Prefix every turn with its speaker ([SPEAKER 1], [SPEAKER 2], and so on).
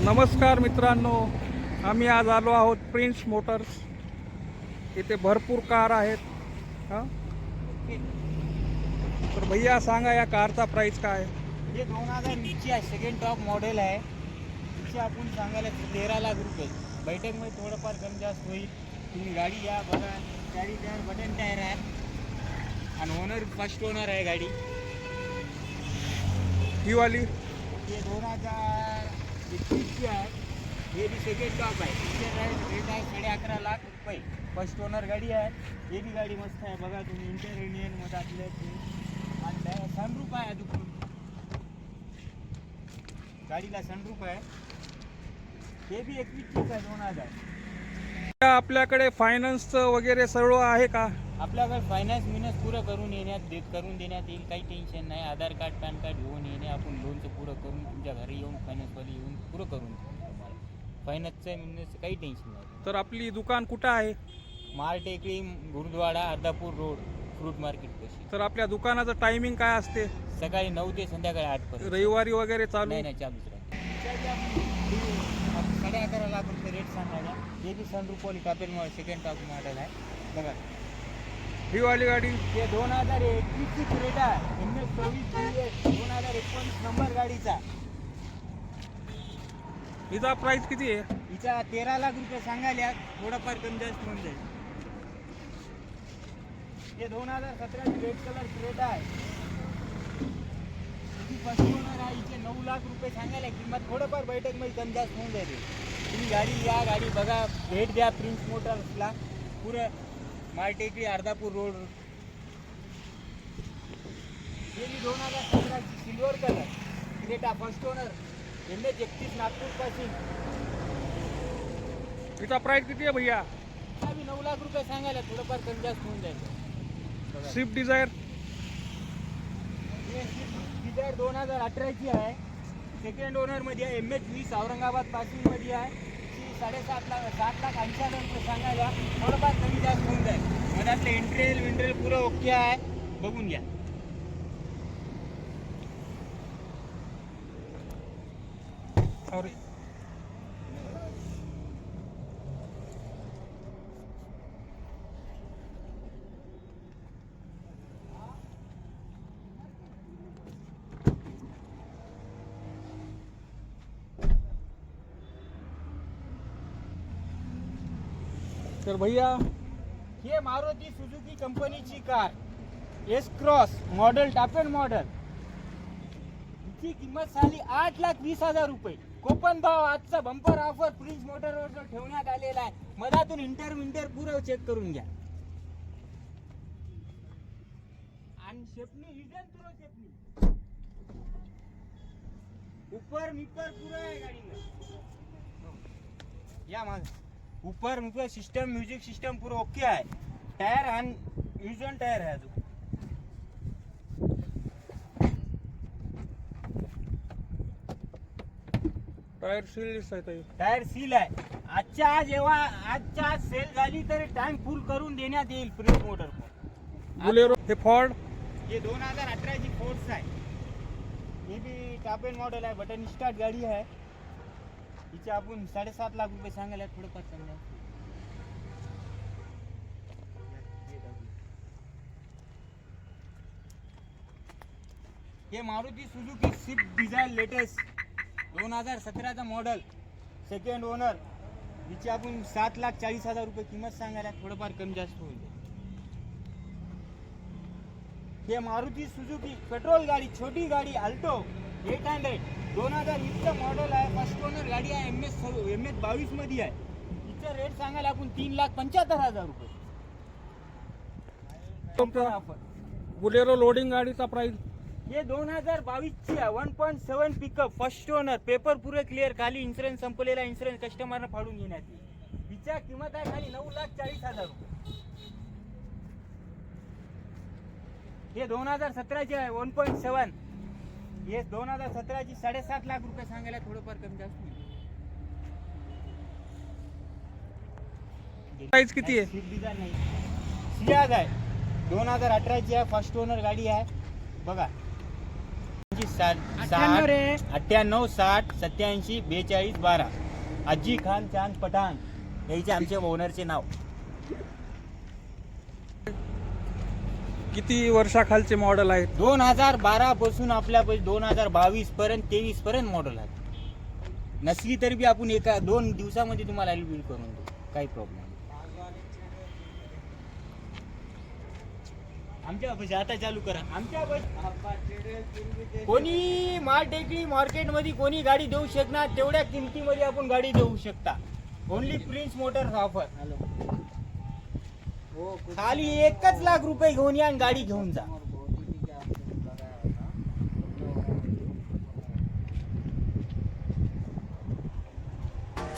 [SPEAKER 1] नमस्कार मित्रांनो, आम्ही आज आलो आहोत प्रिन्स मोटर्स. इथे भरपूर कार आहेत. हां, तर भैया सांगा या कारचा प्राइस काय आहे?
[SPEAKER 2] हे 2020 आहे, सेकंड टॉप मॉडेल आहे. तिचे आपण सांगायला 13 लाख रुपये. बैठकमध्ये थोडंफार कमी जास्त होईल. तुम्ही गाडी या बघा. गाडी टायर बटन टायर आहे आणि ओनर फर्स्ट ओनर आहे गाडी.
[SPEAKER 1] ही वाली
[SPEAKER 2] हे 2021ची आहे. हे बी सेकंड टॉप आहे. तिचे रेट आहे 11.5 लाख रुपये. फर्स्ट ओनर गाडी आहे. हे बी गाडी मस्त आहे बघा तुम्ही. इंटेरियरमध्ये आपल्या आणि सनरूफ आहे अजून. गाडीला सनरूफ आहे. हे बी 21 आहे 2000.
[SPEAKER 1] आपल्याकडे फायनान्सचं वगैरे सर्व आहे का?
[SPEAKER 2] आपल्याकडे फायनान्स मिनस पुरं करून देण्यात येईल. काही टेन्शन नाही. आधार कार्ड पॅन कार्ड घेऊन येणे, आपण लोनचं पुरं करून तुमच्या घरी येऊन फायनान्सवाले येऊन पुरं करून देऊ तुम्हाला. फायनान्सचं मिनस काही टेन्शन नाही.
[SPEAKER 1] तर आपली दुकान कुठं आहे?
[SPEAKER 2] Martekdi, Gurudwara, Ardhapur road, fruit market पाशी.
[SPEAKER 1] तर आपल्या दुकानाचं टायमिंग काय असते?
[SPEAKER 2] सकाळी 9 ते संध्याकाळी 8 पर्यंत.
[SPEAKER 1] रविवारी वगैरे चालू?
[SPEAKER 2] नाही चालूच राहते. 11.5 लाख रुपये रेट सांगायला. हे बी सनरूफवाली कापेल सेकंड टॉप मॉडेल आहे बघा.
[SPEAKER 1] ही वाली गाडी
[SPEAKER 2] हे 2021ची क्रेटा आहे. MS24 2019 नंबर गाडीचा.
[SPEAKER 1] हिचा प्राइस किती आहे?
[SPEAKER 2] हिचा 13 लाख रुपये सांगायला. थोडंफार कमी जास्त होऊन जाईल. हे 2017ची रेड कलर क्रेटा आहे. हिची फर्स्ट ओनर आहे. हिचे 9 लाख रुपये सांगायला किंमत. थोडंफार बैठकमध्ये कमी जास्त होऊन जाईल. तुम्ही गाडी या, गाडी बघा, भेट द्या प्रिन्स मोटर्सला. पुरं मारटेकडी, अर्धापूर रोड. हे मी 2017ची silver colour Creta first owner. MS31 Nagpur पासून.
[SPEAKER 1] हिचा प्राइस किती आहे भैया?
[SPEAKER 2] हा बी 9 लाख रुपये सांगायला. थोडंफार कमी जास्त होऊन जाईल.
[SPEAKER 1] स्विफ्ट डिझायर
[SPEAKER 2] हे डिझायर 2018ची आहे. सेकंड ओनर मध्ये आहे. MS20 औरंगाबाद पासून मध्ये आहे. 7.5 लाख 80,000 रुपये सांगायला. थोडंफार कमी जास्त होऊन जाईल. मनातले इंटेरियल पुरं ओके आहे. बघून घ्या.
[SPEAKER 1] सॉरी. तर भैया
[SPEAKER 2] हे मारुती सुझुकी कंपनीची car S Cross model, top end model. हिची किंमत झाली 8,20,000 रुपये. कोपन भाव आजचा बंपर ऑफर प्रिन्स मोटरवर ठेवण्यात आलेला आहे. मधातून इंटर पुरं चेक करून घ्या. आणि शेपनी हिडन थ्रो शेपनी उपर मिपर पुरं आहे गाडीला. या माझ ऊपर मीपर सिस्टम, म्युझिक सिस्टम पुरं ओके आहे. टायर आणि युजन टायर आहे अजून.
[SPEAKER 1] टायर सील आहे.
[SPEAKER 2] टायर सील आहे. आजच्या आज सेल झाली तर टाइम फुल करून देण्यात येईल प्रिन्स मोटर.
[SPEAKER 1] बुलेरो. हे फॉर्ड.
[SPEAKER 2] हे 2018ची फोर्स आहे. हे बी टापेन मॉडेल आहे. बटन स्टार्ट गाडी आहे. हिचे आपण 7.5 लाख रुपये सांगायला. थोडंफार चांगलं. हे Maruti Suzuki Swift Dzire latest 2017चा मॉडेल, सेकंड ओनर. हिची आपण 7,40,000 रुपये किंमत सांगायला. थोडंफार कमी जास्त होईल. हे मारुती सुझुकी पेट्रोल गाडी, छोटी गाडी अल्टो 800 2020चं मॉडेल आहे. फर्स्ट ओनर गाडी आहे. MS22 मध्ये आहे. हिचा रेट सांगायला आपण 3,75,000 रुपये.
[SPEAKER 1] बुलेरो लोडिंग गाडीचा प्राइस
[SPEAKER 2] हे 2022ची आहे. 1.7 पिकअप फर्स्ट ओनर. पेपर पुरे क्लिअर. खाली इन्शुरन्स संपलेला. इन्शुरन्स कस्टमरनं फाडून घेण्यात येईल. हिच्या किंमत आहे खाली 9,40,000 रुपये. हे 2017ची आहे. 1.7. हे 2017ची 7.5 लाख रुपये सांगायला. थोडंफार कमी जास्त होईल.
[SPEAKER 1] प्राइस किती आहे?
[SPEAKER 2] स्विफ्ट डिझायर नाही, सियाज आहे. 2018ची आहे. फर्स्ट ओनर गाडी आहे बघा. 98608742 अज्जी खान चांद पठाण याचे आमच्या ओनरचे नाव.
[SPEAKER 1] किती वर्षाखालचे मॉडेल आहेत?
[SPEAKER 2] 2012 पासून आपल्या 2022 पर्यंत 23 पर्यंत मॉडेल आहे. नसली तरी बी आपण 1-2 दिवसामध्ये तुम्हाला बिल करून देऊ, काही प्रॉब्लेम. आमच्या पैसे आता चालू करा. आमच्या कोणी माल टेकडी मार्केटमध्ये कोणी गाडी देऊ शकणार तेवढ्या किमतीमध्ये आपण गाडी देऊ शकता. Only prince Motors offer. खाली 1 लाख रुपये घेऊन या आणि गाडी घेऊन जा.